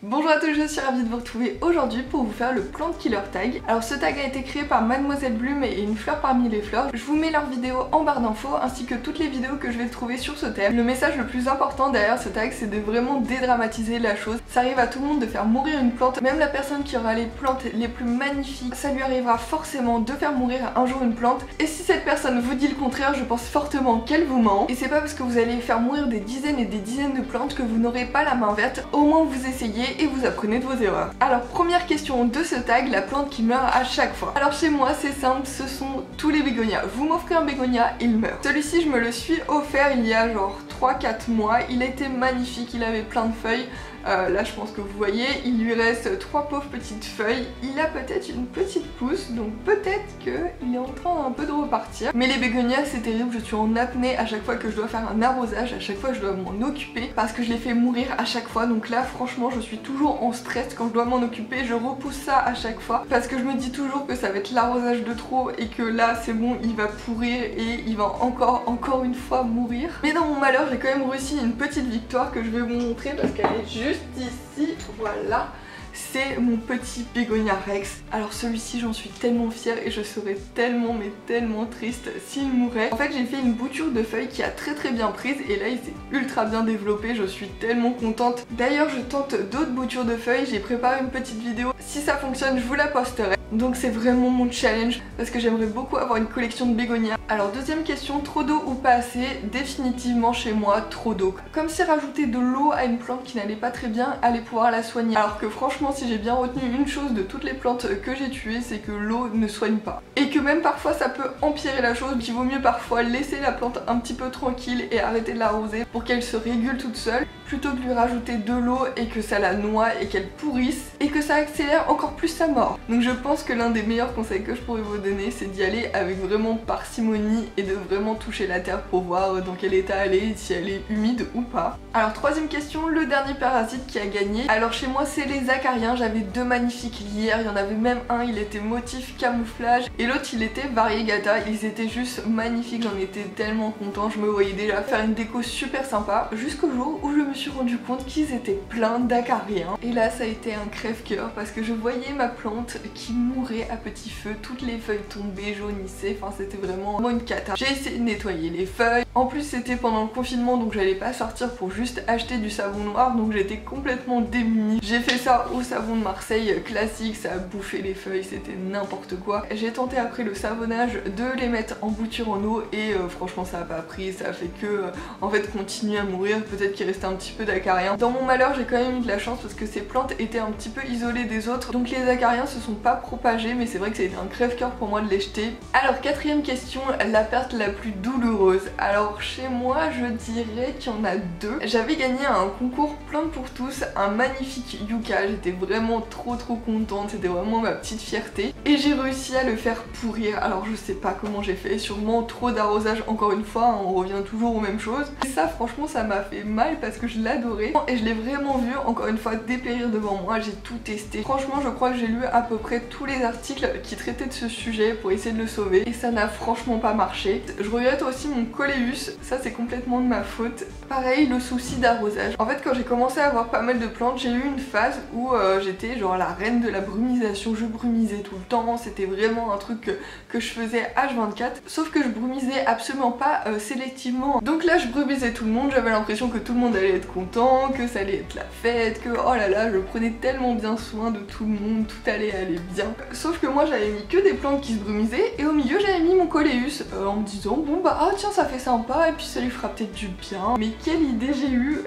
Bonjour à tous, je suis ravie de vous retrouver aujourd'hui pour vous faire le plant killer tag. Alors ce tag a été créé par Mademoiselle Bloom et une fleur parmi les fleurs. Je vous mets leurs vidéos en barre d'infos ainsi que toutes les vidéos que je vais trouver sur ce thème. Le message le plus important derrière ce tag, c'est de vraiment dédramatiser la chose. Ça arrive à tout le monde de faire mourir une plante, même la personne qui aura les plantes les plus magnifiques, ça lui arrivera forcément de faire mourir un jour une plante. Et si cette personne vous dit le contraire, je pense fortement qu'elle vous ment. Et c'est pas parce que vous allez faire mourir des dizaines et des dizaines de plantes que vous n'aurez pas la main verte. Au moins vous essayez et vous apprenez de vos erreurs. Alors première question de ce tag, la plante qui meurt à chaque fois. Alors chez moi c'est simple, ce sont tous les bégonias. Vous m'offrez un bégonia, il meurt. Celui-ci je me le suis offert il y a genre 3-4 mois, il était magnifique, il avait plein de feuilles. Là je pense que vous voyez, il lui reste 3 pauvres petites feuilles, il a peut-être une petite pousse, donc peut-être qu'il est en train un peu de repartir. Mais les bégonias c'est terrible, je suis en apnée à chaque fois que je dois faire un arrosage, à chaque fois je dois m'en occuper parce que je les fais mourir à chaque fois. Donc là franchement je suis toujours en stress quand je dois m'en occuper, je repousse ça à chaque fois parce que je me dis toujours que ça va être l'arrosage de trop et que là c'est bon, il va pourrir et il va encore une fois mourir. Mais dans mon malheur j'ai quand même réussi une petite victoire que je vais vous montrer parce qu'elle est juste ici, voilà. C'est mon petit bégonia rex. Alors celui-ci j'en suis tellement fière et je serais tellement mais tellement triste s'il mourait. En fait j'ai fait une bouture de feuilles qui a très bien prise et là il s'est ultra bien développé, je suis tellement contente. D'ailleurs je tente d'autres boutures de feuilles, j'ai préparé une petite vidéo. Si ça fonctionne je vous la posterai. Donc c'est vraiment mon challenge parce que j'aimerais beaucoup avoir une collection de bégonias. Alors deuxième question, trop d'eau ou pas assez? Définitivement chez moi trop d'eau. Comme si rajouter de l'eau à une plante qui n'allait pas très bien allait pouvoir la soigner. Alors que franchement si j'ai bien retenu une chose de toutes les plantes que j'ai tuées, c'est que l'eau ne soigne pas. Et que même parfois ça peut empirer la chose, qu'il vaut mieux parfois laisser la plante un petit peu tranquille et arrêter de l'arroser pour qu'elle se régule toute seule, plutôt que de lui rajouter de l'eau et que ça la noie et qu'elle pourrisse et que ça accélère encore plus sa mort. Donc je pense que l'un des meilleurs conseils que je pourrais vous donner, c'est d'y aller avec vraiment parcimonie et de vraiment toucher la terre pour voir dans quel état elle est, si elle est humide ou pas. Alors troisième question, le dernier parasite qui a gagné. Alors chez moi c'est les acariens, j'avais deux magnifiques lierres, il y en avait même un, il était motif camouflage et l'autre il était variegata, ils étaient juste magnifiques, j'en étais tellement contente, je me voyais déjà faire une déco super sympa jusqu'au jour où je me suis rendu compte qu'ils étaient pleins d'acariens. Et là ça a été un crève-cœur parce que je voyais ma plante qui mourait à petit feu, toutes les feuilles tombaient, jaunissaient, enfin c'était vraiment une cata. J'ai essayé de nettoyer les feuilles, en plus c'était pendant le confinement donc j'allais pas sortir pour juste acheter du savon noir donc j'étais complètement démunie. J'ai fait ça au savon de Marseille classique, ça a bouffé les feuilles, c'était n'importe quoi. J'ai tenté après le savonnage de les mettre en bouture en eau et franchement ça a pas pris, ça a fait que en fait continuer à mourir, peut-être qu'il restait un petit peu d'acariens. Dans mon malheur j'ai quand même eu de la chance parce que ces plantes étaient un petit peu isolées des autres donc les acariens se sont pas propagés, mais c'est vrai que ça a été un crève-cœur pour moi de les jeter. Alors quatrième question, la perte la plus douloureuse. Alors chez moi je dirais qu'il y en a deux. J'avais gagné un concours Plantes pour tous, un magnifique yucca, j'étais vraiment trop contente, c'était vraiment ma petite fierté et j'ai réussi à le faire pourrir. Alors je sais pas comment j'ai fait, sûrement trop d'arrosage encore une fois, on revient toujours aux mêmes choses. Et ça franchement ça m'a fait mal parce que je l'adorais et je l'ai vraiment vu encore une fois dépérir devant moi, j'ai tout testé. Franchement je crois que j'ai lu à peu près tous les articles qui traitaient de ce sujet pour essayer de le sauver et ça n'a franchement pas marché. Je regrette aussi mon coléus, ça c'est complètement de ma faute. Pareil le souci d'arrosage. En fait quand j'ai commencé à avoir pas mal de plantes, j'ai eu une phase où j'étais genre la reine de la brumisation, je brumisais tout le temps, c'était vraiment un truc que je faisais H24, sauf que je brumisais absolument pas sélectivement. Donc là je brumisais tout le monde, j'avais l'impression que tout le monde allait être content, que ça allait être la fête, que oh là là je prenais tellement bien soin de tout le monde, tout allait aller bien. Sauf que moi j'avais mis que des plantes qui se brumisaient et au milieu j'avais mis mon coléus en me disant bon bah ah tiens ça fait sympa et puis ça lui fera peut-être du bien. Mais quelle idée j'ai eu,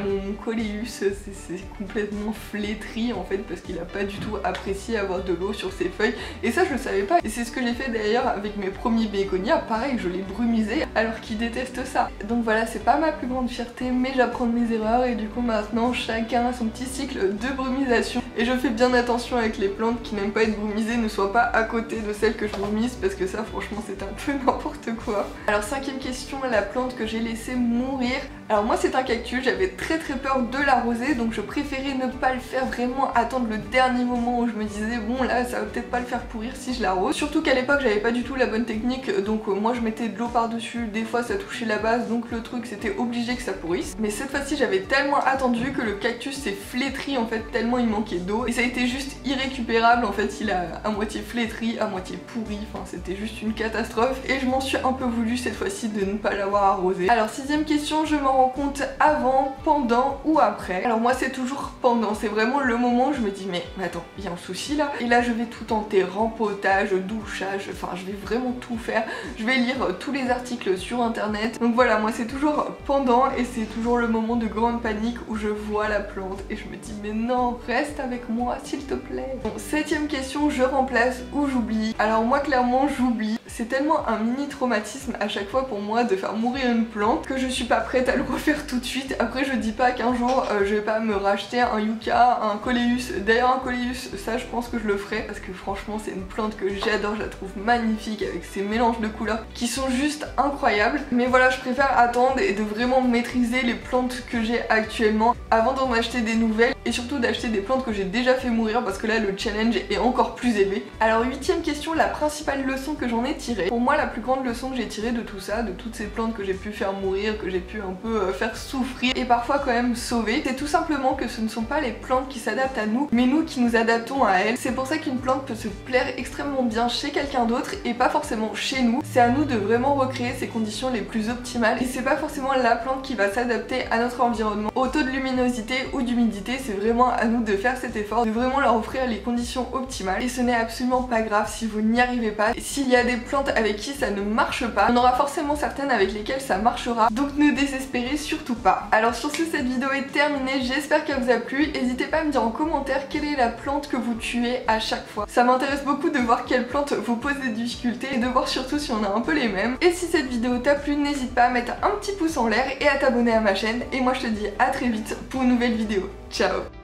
mon coléus c'est complètement flétri en fait parce qu'il a pas du tout apprécié avoir de l'eau sur ses feuilles et ça je le savais pas et c'est ce que j'ai fait d'ailleurs avec mes premiers bégonias, pareil je les brumisais alors qu'ils détestent ça. Donc voilà c'est pas ma plus grande fierté mais j'apprends de mes erreurs et du coup maintenant chacun a son petit cycle de brumisation et je fais bien attention avec les plantes qui n'aiment pas être brumisées ne soient pas à côté de celles que je brumise parce que ça franchement c'est un peu n'importe quoi. Alors cinquième question, question, la plante que j'ai laissé mourir. Alors moi c'est un cactus, j'avais très peur de l'arroser, donc je préférais ne pas le faire, vraiment attendre le dernier moment où je me disais bon là ça va peut-être pas le faire pourrir si je l'arrose. Surtout qu'à l'époque j'avais pas du tout la bonne technique, donc moi je mettais de l'eau par dessus, des fois ça touchait la base, donc le truc c'était obligé que ça pourrisse. Mais cette fois-ci j'avais tellement attendu que le cactus s'est flétri en fait, tellement il manquait d'eau, et ça a été juste irrécupérable en fait, il a à moitié flétri, à moitié pourri, enfin c'était juste une catastrophe, et je m'en suis un peu voulu cette fois-ci de ne pas l'avoir arrosé. Alors 6ème question, je m'en rends compte avant, pendant ou après. Alors moi c'est toujours pendant, c'est vraiment le moment où je me dis mais attends, il y a un souci là, et là je vais tout tenter, rempotage, douchage, enfin je vais vraiment tout faire, je vais lire tous les articles sur internet. Donc voilà, moi c'est toujours pendant, et c'est toujours le moment de grande panique où je vois la plante et je me dis mais non, reste avec moi s'il te plaît. Bon, 7ème question, je remplace ou j'oublie. Alors moi clairement j'oublie, c'est tellement un mini traumatisme à chaque fois pour moi de faire mourir une plante que je suis pas prête à le refaire tout de suite. Après je dis pas qu'un jour je vais pas me racheter un yucca, un coléus. D'ailleurs un coléus, ça je pense que je le ferai parce que franchement c'est une plante que j'adore, je la trouve magnifique avec ses mélanges de couleurs qui sont juste incroyables. Mais voilà, je préfère attendre et de vraiment maîtriser les plantes que j'ai actuellement avant d'en acheter des nouvelles, et surtout d'acheter des plantes que j'ai déjà fait mourir parce que là le challenge est encore plus élevé. Alors 8ème question, la principale leçon que j'en ai tirée. Pour moi la plus grande leçon que j'ai tirée de tout ça, de toutes ces plantes que j'ai pu faire mourir, que j'ai pu un peu faire souffrir et parfois quand même sauver, c'est tout simplement que ce ne sont pas les plantes qui s'adaptent à nous, mais nous qui nous adaptons à elles. C'est pour ça qu'une plante peut se plaire extrêmement bien chez quelqu'un d'autre et pas forcément chez nous. C'est à nous de vraiment recréer ces conditions les plus optimales, et c'est pas forcément la plante qui va s'adapter à notre environnement, au taux de luminosité ou d'humidité. C'est vraiment à nous de faire cet effort, de vraiment leur offrir les conditions optimales, et ce n'est absolument pas grave si vous n'y arrivez pas. S'il y a des plantes avec qui ça ne marche pas, on aura forcément certaines avec lesquelles ça marchera, donc ne désespérez surtout pas. Alors sur ce, cette vidéo est terminée, j'espère qu'elle vous a plu. N'hésitez pas à me dire en commentaire quelle est la plante que vous tuez à chaque fois. Ça m'intéresse beaucoup de voir quelle plante vous pose des difficultés et de voir surtout si on a un peu les mêmes. Et si cette vidéo t'a plu, n'hésite pas à mettre un petit pouce en l'air et à t'abonner à ma chaîne, et moi je te dis à très vite pour une nouvelle vidéo. Ciao!